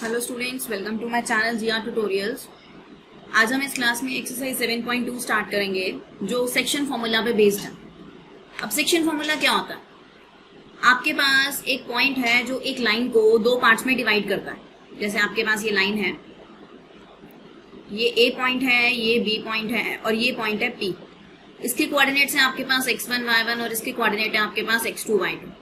Hello students, welcome to my channel GR tutorials. आज हम इस क्लास में एक्सरसाइज 7.2 स्टार्ट करेंगे जो सेक्शन फॉर्मूला पे बेस्ड है। अब सेक्शन फॉर्मूला क्या होता है? आपके पास एक पॉइंट है जो एक लाइन को दो पार्ट्स में डिवाइड करता है। जैसे आपके पास ये लाइन है, ये ए पॉइंट है, ये बी पॉइंट है और ये पॉइंट है पी। इसके कोऑर्डिनेट्स हैं आपके पास x1 y1 और इसके कोऑर्डिनेट है आपके पास x2 y2।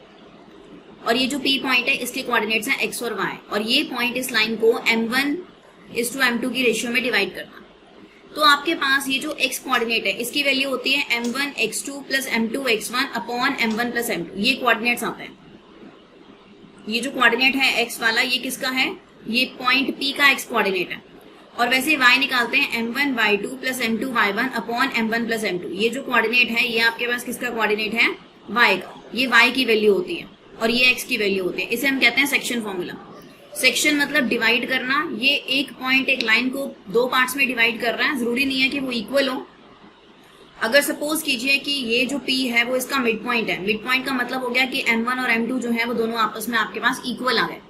और ये जो P पॉइंट है इसके कोऑर्डिनेट्स हैं x और y, और ये पॉइंट इस लाइन को m1:m2 की रेशियो में डिवाइड करता है। तो आपके पास ये जो x कोऑर्डिनेट है इसकी वैल्यू होती है m1x2 plus m2x1 upon m1 plus m2। ये कोऑर्डिनेट्स आते हैं। ये जो कोऑर्डिनेट है x वाला, ये किसका है? ये पॉइंट P का x कोऑर्डिनेट है। और वैसे y निकालते हैं m1y2 plus m2y1 upon m1 plus m2। ये जो कोऑर्डिनेट है ये आपके पास किसका कोऑर्डिनेट है? y का। ये y की वैल्यू होती है और ये x की वैल्यू होती है। इसे हम कहते हैं सेक्शन फॉर्मूला। सेक्शन मतलब डिवाइड करना। ये एक पॉइंट एक लाइन को दो पार्ट्स में डिवाइड कर रहा है। जरूरी नहीं है कि वो इक्वल हो। अगर सपोज कीजिए कि ये जो P है वो इसका मिड पॉइंट है। मिड पॉइंट का मतलब हो गया कि m1 और m2 जो है वो दोनों आपस में आपके पास इक्वल आ गए।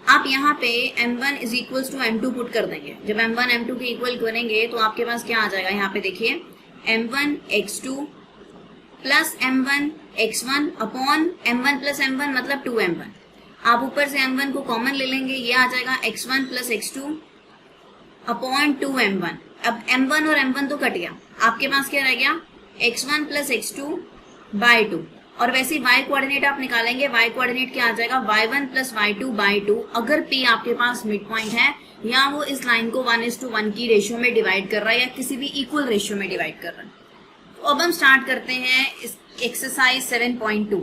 आप यहाँ पे m1 is equals to m2 put कर देंगे। जब m1 m2 के इक्वल करेंगे तो आपके पास क्या आ जाएगा? यहाँ पे देखिए m1x2 plus m1x1 upon m1 plus m1 मतलब 2m1। आप ऊपर से m1 को कॉमन ले लेंगे, ये आ जाएगा x1 plus x2 upon 2m1। अब m1 और m1 तो कट गया, आपके पास क्या रह गया? x1 plus x2 bye 2। और वैसे y कोऑर्डिनेट आप निकालेंगे, y कोऑर्डिनेट क्या आ जाएगा? y1 plus y2 bye 2। अगर p आपके पास मिड पॉइंट है या वो इस लाइन को 1:1 की रेशियो में डिवाइड कर रहा है या किसी भी इक्वल रेशियो में डिवाइड कर रहा है। तो अब हम स्टार्ट करते हैं इस एक्सरसाइज 7.2।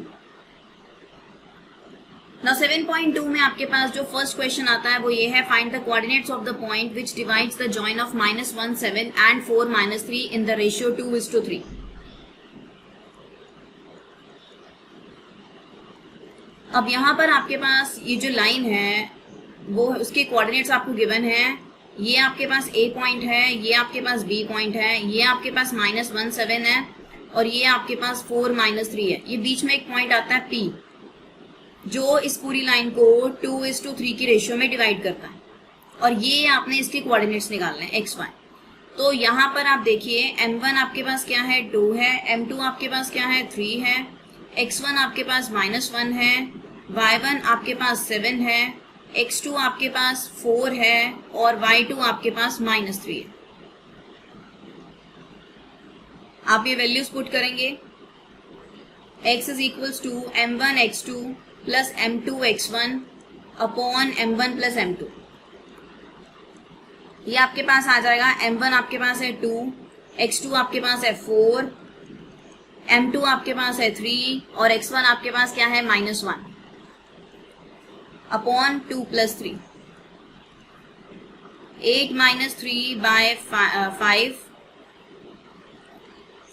नाउ 7.2 में आपके पास जो फर्स्ट क्वेश्चन आता है वो ये है, find the coordinates of the point which divides the join of -1 7 and 4 -3 in the ratio 2:3। अब यहाँ पर आपके पास ये जो लाइन है वो उसके कोऑर्डिनेट्स आपको गिवन है। ये आपके पास A पॉइंट है, ये आपके पास B पॉइंट है, ये आपके पास -1 7 है और ये आपके पास 4 -3 है। ये बीच में एक पॉइंट आता है P जो इस पूरी लाइन को 2:3 की रेशियो में डिवाइड करता है। और ये आपने इसके कोऑर्डिनेट्स निकालने हैं x y। तो यहाँ पर आप देखिए m1 आपके पास क्या है? 2 है। m2 आपके पास क्या है? 3 है। x1 आपके पास -1 है। y1 आपके पास 7 है। x2 आपके पास 4 है और y2 आपके पास -3 है। आप ये वैल्यूज पुट करेंगे। x is equals to m1x2 plus m2x1 upon m1 plus m2। ये आपके पास आ जाएगा। m1 आपके पास है 2, x2 आपके पास है 4, m2 आपके पास है 3 और x1 आपके पास क्या है? -1 upon 2 plus 3। 8 - 3 by 5,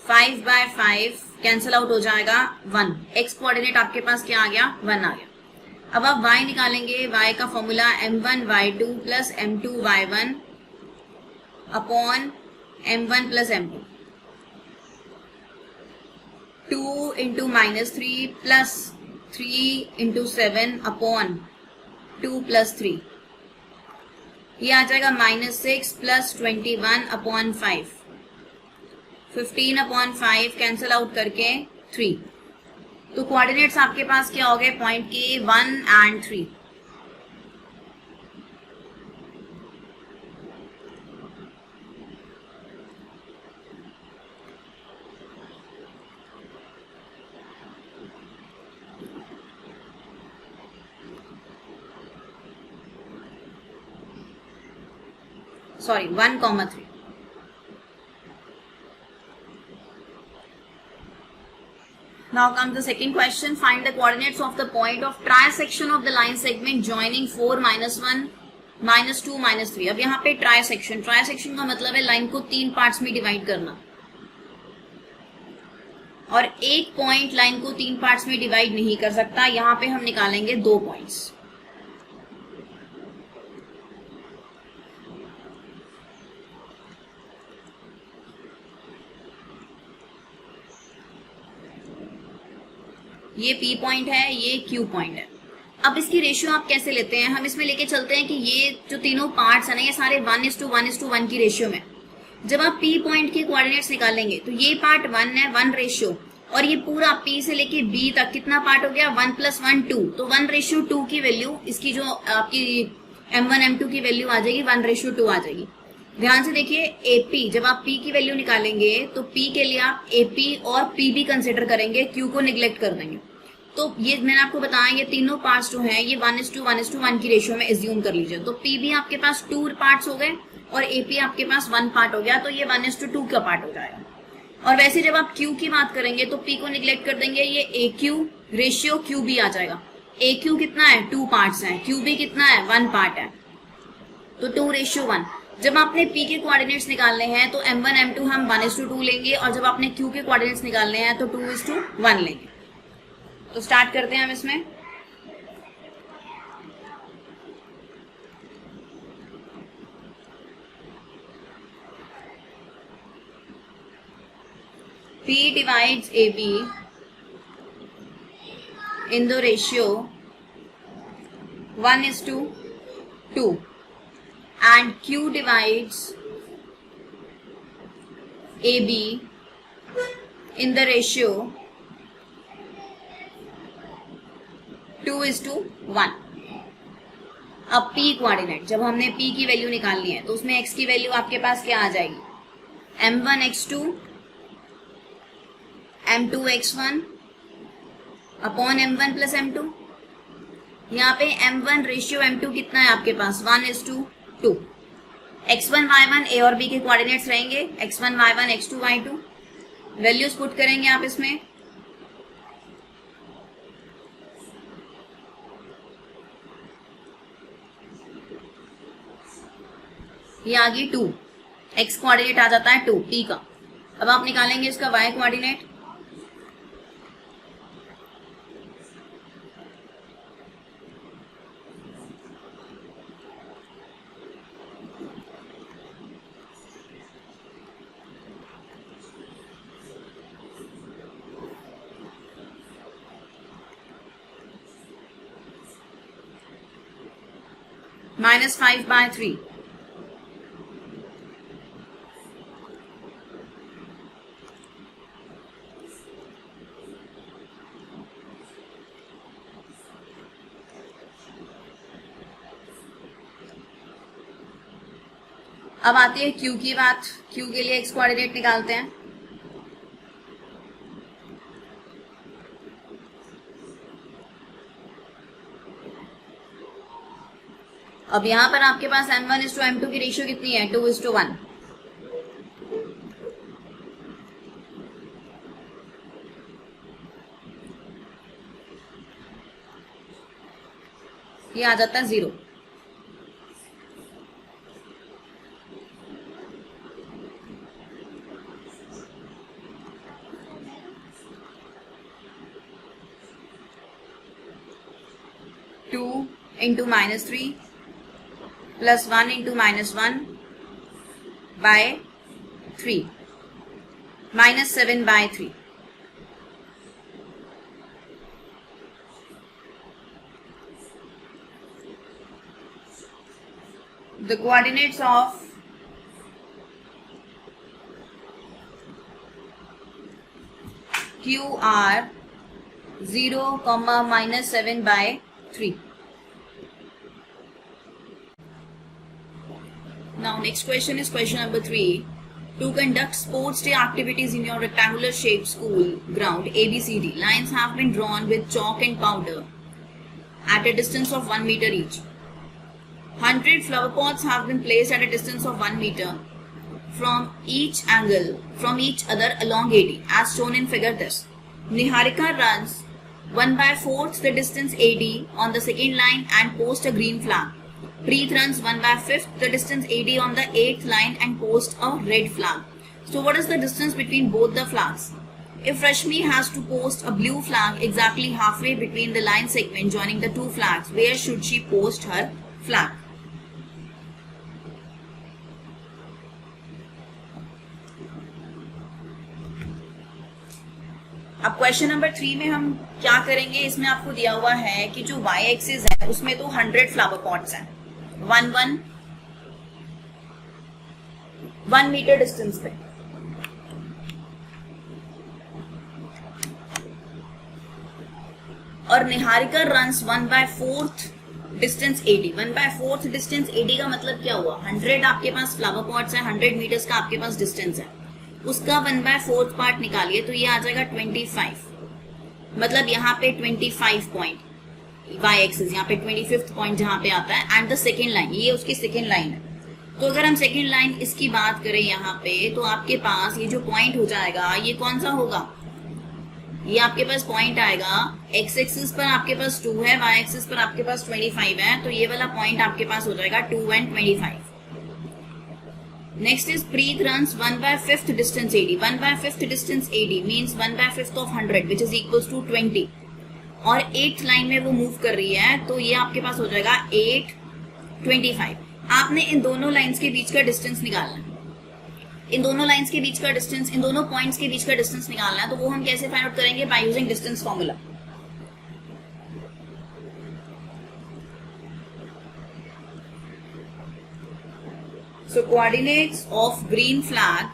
5 by 5 cancel out हो जाएगा 1। x कोऑर्डिनेट आपके पास क्या आ गया? 1 आ गया। अब आप y निकालेंगे। y का formula m1y2 plus m2y1 upon m1 plus m2। 2 into -3 plus 3 into 7 upon 2 plus 3। ये आ जाएगा -6 plus 21 upon 5। 15 upon 5 cancel out करके 3। तो कोऑर्डिनेट्स आपके पास क्या हो गए? पॉइंट के 1 and 3। Sorry 1,3। Now comes the second question. Find the coordinates of the point of trisection of the line segment joining 4 -1 -2 -3। अब यहाँ पे ट्राइसेक्शन का मतलब है लाइन को 3 पार्ट्स में डिवाइड करना। और एक पॉइंट लाइन को 3 पार्ट्स में डिवाइड नहीं कर सकता। यहाँ पे हम निकालेंगे 2 पॉइंट्स। ये P पॉइंट है, ये Q पॉइंट है। अब इसकी रेशियो आप कैसे लेते हैं, हम इसमें लेके चलते हैं कि ये जो तीनों पार्ट्स है ना, ये सारे 1:1:1 की रेशियो में। जब आप P पॉइंट के कोऑर्डिनेट्स निकालेंगे तो ये पार्ट 1 है, 1 रेशियो, और ये पूरा P से लेके B तक कितना पार्ट हो गया, 1 + 1 2, तो 1:2 की वैल्यू, इसकी जो आपकी M1 M2 की वैल्यू आ जाएगी 1:2 आ जाएगी। ध्यान से देखिए, AP जब आप P की वैल्यू निकालेंगे तो P के लिए आप AP और PB कंसिडर करेंगे, Q को निग्लेक्ट कर देंगे। तो ये मैंने आपको बताया, ये तीनों पार्ट्स जो हैं ये 1:1:1 की रेशियो में एज्यूम कर लीजिए। तो PB आपके पास 2 पार्ट्स हो गए और AP आपके पास 1 पार्ट हो गया, तो ये 1:2 का पार्ट हो जाएगा। और वैसे जब आप Q की बात करेंगे तो P को निग्लेक्ट कर देंगे, ये AQ रेशियो QB आ जाएगा। AQ कितना है, 2 पार्ट्स हैं, QB कितना है, 1 पार्ट है, तो 2:1। जब आपने P के कोऑर्डिनेट्स निकालने हैं तो M1 M2 हम 1:2 लेंगे, और जब आपने Q के कोऑर्डिनेट्स निकालने हैं तो 2:1 लेंगे। तो स्टार्ट करते हैं हम इसमें। P divides AB in the ratio 1:2, and Q divides AB in the ratio 2:1। अब P कोऑर्डिनेट, जब हमने P की वैल्यू निकालनी है तो उसमें X की वैल्यू आपके पास क्या आ जाएगी, M1 X2 M2 X1 upon M1 + M2। यहाँ पे M1 रेशियो M2 कितना है आपके पास, 1:2। X1 Y1 A और B के कोऑर्डिनेट्स रहेंगे, X1 Y1 X2 Y2। Values put करेंगे आप इसमें, ये आ गई 2, X कोऑर्डिनेट आ जाता है 2 P का। अब आप निकालेंगे इसका Y कोऑर्डिनेट, -5/3। अब आती है Q की बात। Q के लिए X कोऑर्डिनेट निकालते हैं। अब यहां पर आपके पास M1:M2 की रेशियो कितनी है, 2:1। ये आ जाता है 0। into -3 plus 1 into -1 by 3 -7/3। The coordinates of Q are 0, -7/3। Now next question is question number 3. To conduct sports day activities in your rectangular shaped school ground ABCD, lines have been drawn with chalk and powder at a distance of 1 meter each. 100 flower pots have been placed at a distance of 1 meter from each other along AD as shown in figure this. Niharika runs 1/4 the distance AD on the second line and posts a green flag. Preet runs 1/5 the distance AD on the 8th line and posts a red flag. So what is the distance between both the flags? If Rashmi has to post a blue flag exactly halfway between the line segment joining the two flags, where should she post her flag? अब question number 3 में हम क्या करेंगे, इसमें आपको दिया हुआ है कि जो y एक्सिस है उसमें तो 100 फ्लावर पॉट्स हैं 1 मीटर डिस्टेंस पे, और निहारिका रन्स 1/4 डिस्टेंस 80। 1/4 डिस्टेंस 80 का मतलब क्या हुआ, 100 आपके पास फ्लावर पॉट्स है, 100 मीटर्स का आपके पास डिस्टेंस है, उसका 1/4 पार्ट निकालिए तो ये आ जाएगा 25। मतलब यहाँ पे 25 पॉइंट y एक्सिस, यहाँ पे 25th पॉइंट जहां पे आता है, एंड द सेकेंड लाइन, ये उसकी सेकेंड लाइन है। तो अगर हम सेकेंड लाइन इसकी बात करें यहाँ पे, तो आपके पास ये जो पॉइंट हो जाएगा ये कौन सा होगा, ये आपके पास पॉइंट आएगा x एक्सिस पर आपके पास 2 है, y एक्सिस पर आपके पास 25 है, तो ये वाला पॉइंट आपके पास हो जाएगा 2 and 25। Next is Preet runs 1/5 distance 80। 1/5 distance 80 means 1/5 of 100 which is equals to 20, और 8th लाइन में वो मूव कर रही है, तो ये आपके पास हो जाएगा 8, 25। आपने इन दोनों लाइंस के बीच का डिस्टेंस निकालना है, इन दोनों लाइंस के बीच का डिस्टेंस, इन दोनों पॉइंट्स के बीच का डिस्टेंस निकालना है। तो वो हम कैसे फाइंड आउट करेंगे, by using distance formula. So coordinates of green flag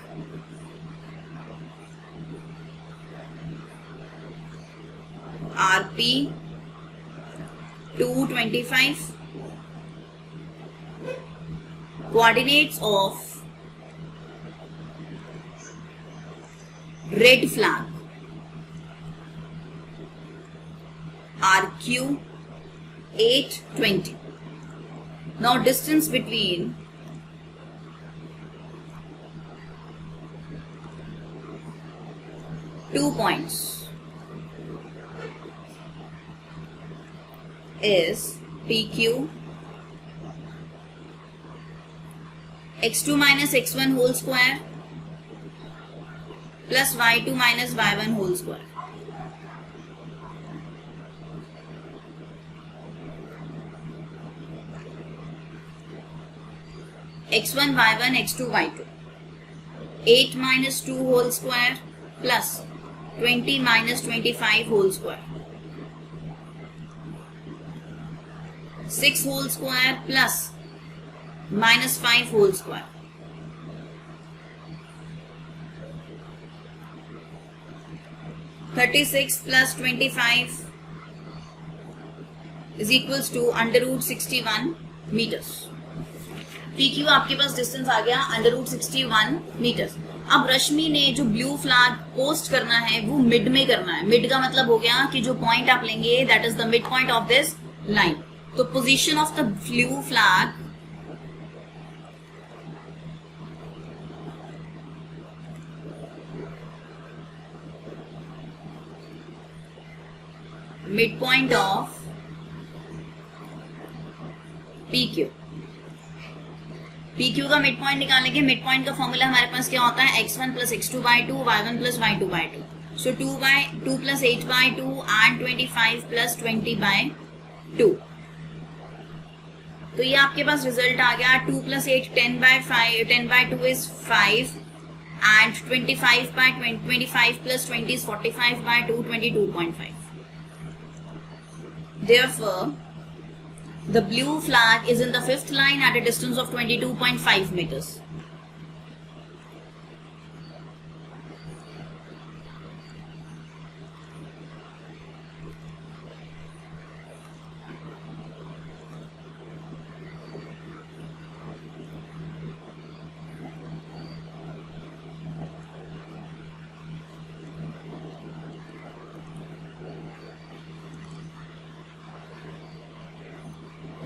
are P 225. Coordinates of red flag are Q 820. Now distance between two points is PQ x2 minus x1 whole square plus y2 minus y1 whole square. x1 y1 x2 y2, 8 minus 2 whole square plus 20 minus 25 whole square, 6 whole square plus minus 5 whole square, 36 plus 25 is equals to under root 61 meters. PQ आपके पास distance आ गया under root 61 metres. अब रश्मि ने जो blue flag post करना है वो mid में करना है। मिड का मतलब हो गया कि जो पॉइंट आप लेंगे that is the mid point of this line. तो position of the blue flag mid point of PQ। PQ का मिड पॉइंट निकालने के मिड पॉइंट का फॉर्मूला हमारे पास क्या होता है, x1 plus x2 by 2, y1 plus y2 by 2. So 2 plus 8 by 2 and 25 plus 20 by 2. तो ये आपके पास रिजल्ट आ गया 2 plus 8 10 by 5, 10 by 2 is 5 and 25 by 20, 25 plus 20 is 45 by 2, 22.5. Therefore, the blue flag is in the fifth line at a distance of 22.5 meters.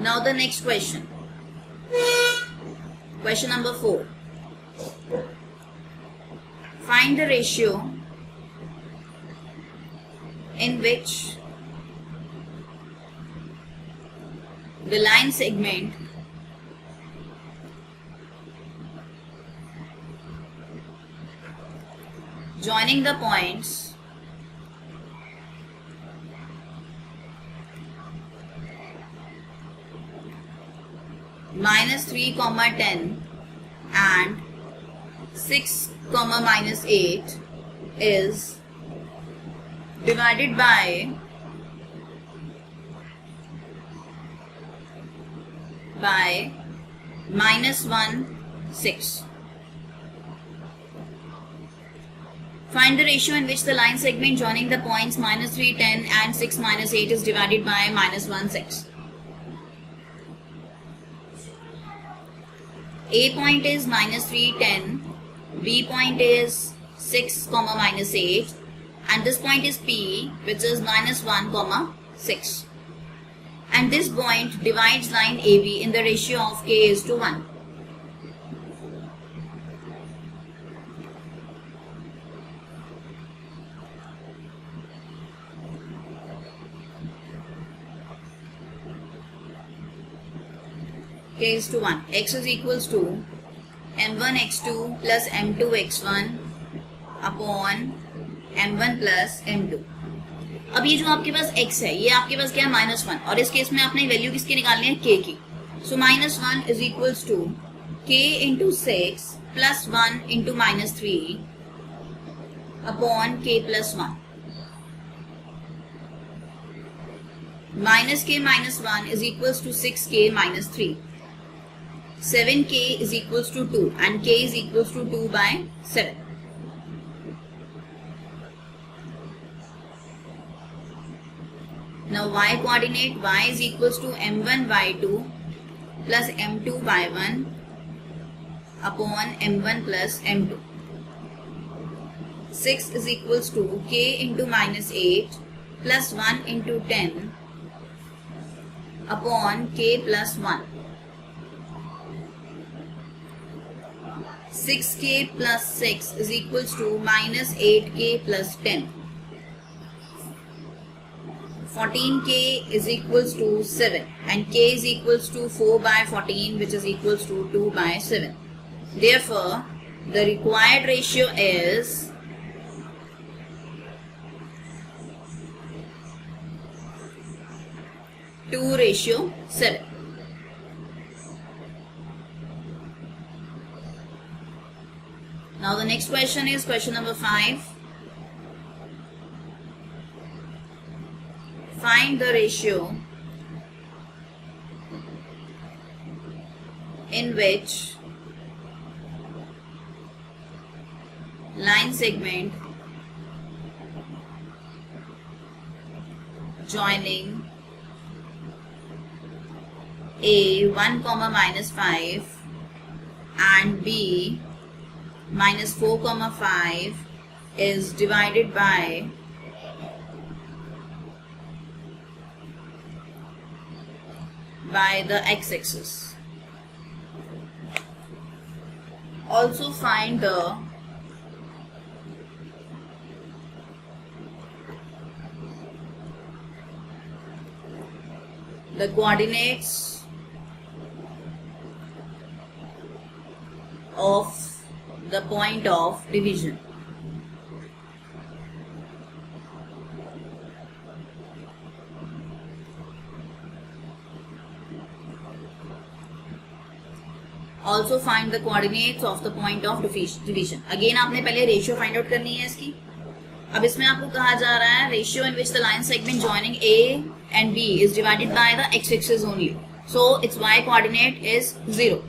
Now the next question. Question number 4. Find the ratio in which the line segment joining the points -3, 10 and 6, -8 is divided by -1 6. Find the ratio in which the line segment joining the points -3 10 and 6 -8 is divided by -1 6. A point is -3 10, B point is 6, -8, and this point is P, which is -1, 6. And this point divides line AB in the ratio of K is to 1. K is to 1. X is equals to m1 x2 plus m2 x1 upon m1 plus m2. अब ये जो आपके पास x है, ये आपके पास क्या है, -1, और इस केस में आपने वैल्यू किसकी निकालनी है, k की. So -1 is equals to k into 6 plus 1 into -3 upon k plus 1. -k -1 is equals to 6k minus 3. 7k is equals to 2 and k is equals to 2 by 7. Now y coordinate, y is equals to m1 y2 plus m2 y1 upon m1 plus m2. 6 is equals to k into -8 plus 1 into 10 upon k plus 1. 6k plus 6 is equals to -8k plus 10. 14k is equals to 7 and k is equals to 4 by 14, which is equals to 2 by 7. Therefore, the required ratio is 2:7. Now the next question is question number 5. Find the ratio in which line segment joining A 1, -5 and B -4, 5 is divided by the x-axis. Also find the coordinates of the point of division. Also find the coordinates of the point of division. Again आपने पहले ratio find out करनी है इसकी. अब इसमें आपको कहा जा रहा है ratio in which the line segment joining A and B is divided by the x-axis only. So its y coordinate is 0.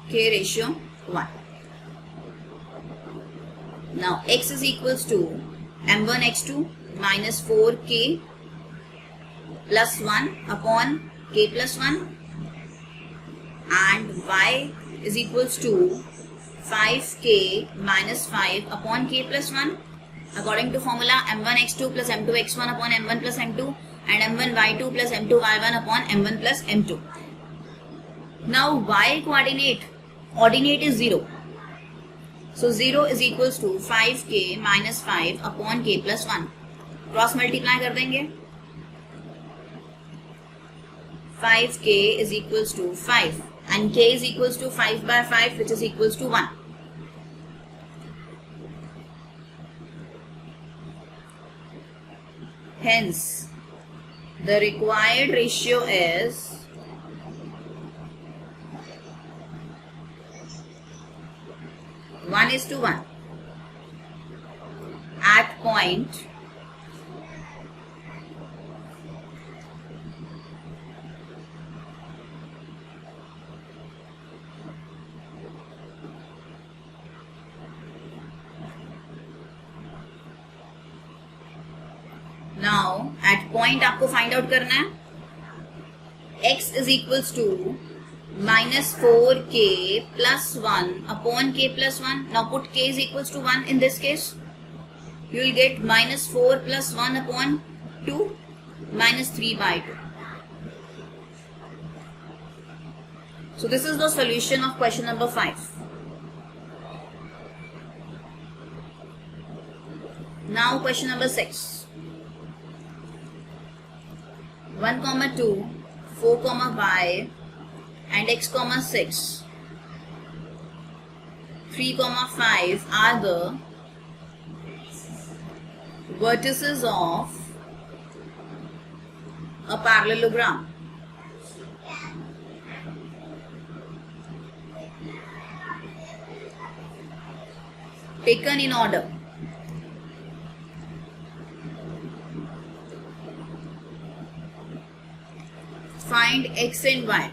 K ratio 1. Now x is equals to m1 x2 minus 4k plus 1 upon k plus 1 and y is equals to 5k minus 5 upon k plus 1 according to formula m1 x2 plus m2 x1 upon m1 plus m2 and m1 y2 plus m2 y1 upon m1 plus m2. Now y ordinate is 0. So 0 is equals to 5k minus 5 upon k plus 1. Cross multiply कर देंगे. 5k is equals to 5 and k is equals to 5 by 5, which is equals to 1. hence the required ratio is 1:1 at point now at point आपको find out करना है x is equals to minus 4k plus 1 upon k plus 1. Now put k is equals to 1 in this case. You will get minus 4 plus 1 upon 2 minus 3 by 2. So this is the solution of question number 5. Now question number 6. 1, 2, 4, y and x, 6, 3, 5 are the vertices of a parallelogram. Taken in order. Find x and y.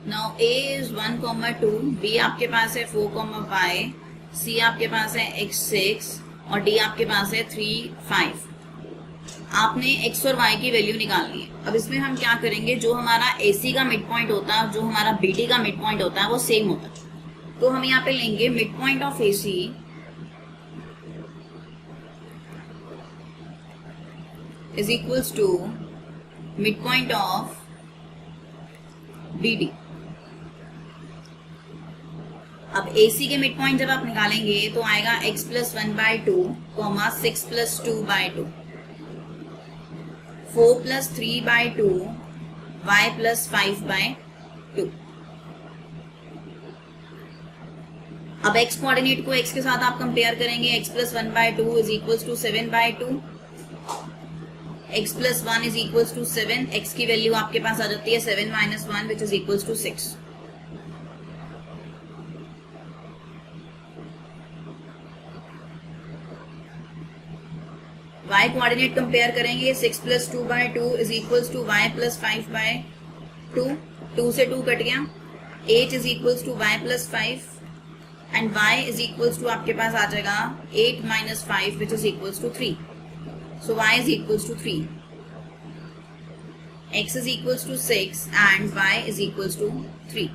Now A is 1, 2, B आपके पास है 4, y, C आपके पास है x, 6 और D आपके पास है 3, 5. आपने x और y की वैल्यू निकालनी है. अब इसमें हम क्या करेंगे, जो हमारा AC का मिड पॉइंट होता है और जो हमारा BD का मिड पॉइंट होता है वो सेम होता है. तो हम यहाँ पे लेंगे mid point of AC is equals to mid point of BD. अब AC के मिड पॉइंट जब आप निकालेंगे तो आएगा x plus 1/2, 6 plus 2/2, 4 plus 3/2, y plus 5/2. अब x कोऑर्डिनेट को x के साथ आप कंपेयर करेंगे. x plus 1/2 is equals to 7/2, x plus 1 is equals to 7. x की वैल्यू आपके पास आ जाती है 7 minus 1 which is equals to 6. y coordinate compare करेंगे. 6 plus 2/2 is equals to y plus 5/2. 2 से 2 कट गया. 8 is equals to y plus 5 and y is equals to आपके पास आ जाएगा 8 minus 5 which is equals to 3. So y is equals to 3. X is equals to 6 and y is equals to 3.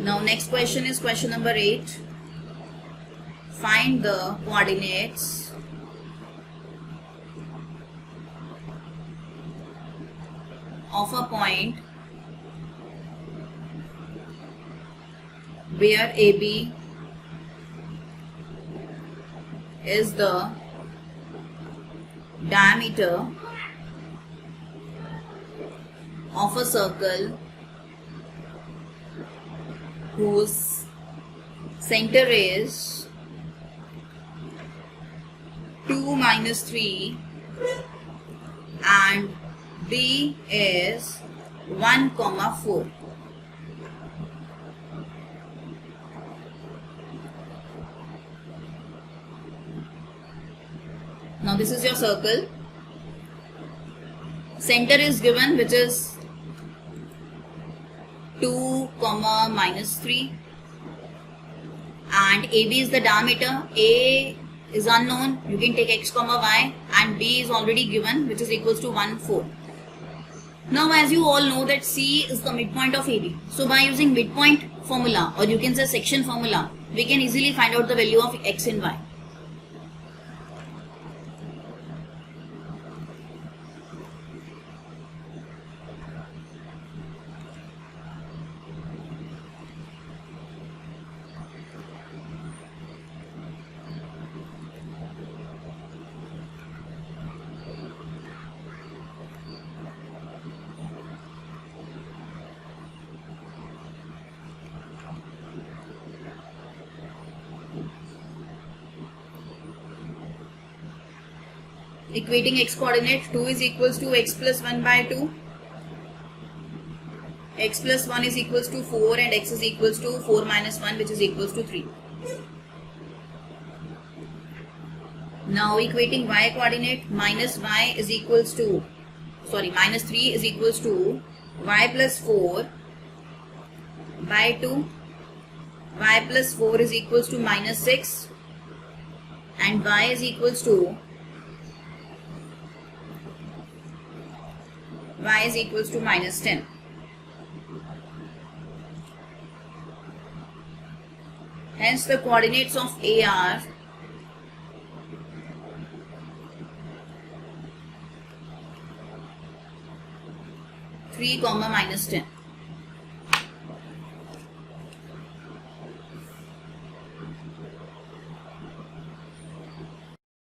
Now next question is question number 8. Find the coordinates of a point where AB is the diameter of a circle whose center is 2 minus 3 and B is 1, 4. Now this is your circle. Center is given which is 2, minus 3 and AB is the diameter. A is unknown. You can take x, y and B is already given which is equals to 1, 4. Now as you all know that C is the midpoint of AB. So by using midpoint formula or you can say section formula, we can easily find out the value of x and y. Equating x coordinate, 2 is equals to x plus 1 by 2. X plus 1 is equals to 4 and x is equals to 4 minus 1, which is equals to 3. Now equating y coordinate, minus 3 is equals to y plus 4 by 2. Y plus 4 is equals to minus 6 and y is equals to minus 10. Hence the coordinates of A are 3, minus 10.